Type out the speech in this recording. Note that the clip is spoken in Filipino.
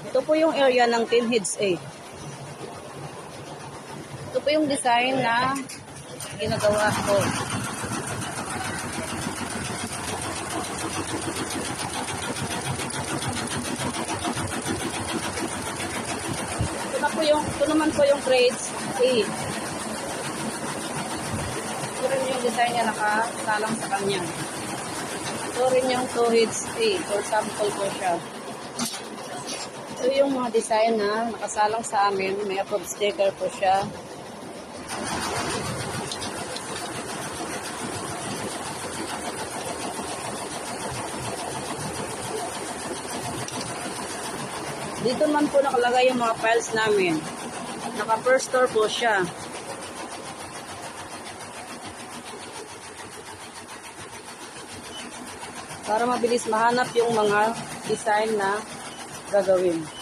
Ito po yung area ng Team Heads A. Ito po yung design na ginagawa ko. Ito naman po yung grades A. Ito rin yung design niya nakasalang sa kanya. Ito rin yung 2 heads A. For sample po siya. Ito yung mga design na nakasalang sa amin. May approved sticker po siya. Dito man po nakalagay yung mga files namin. Naka-first store po siya. Para mabilis mahanap yung mga design na gagawin.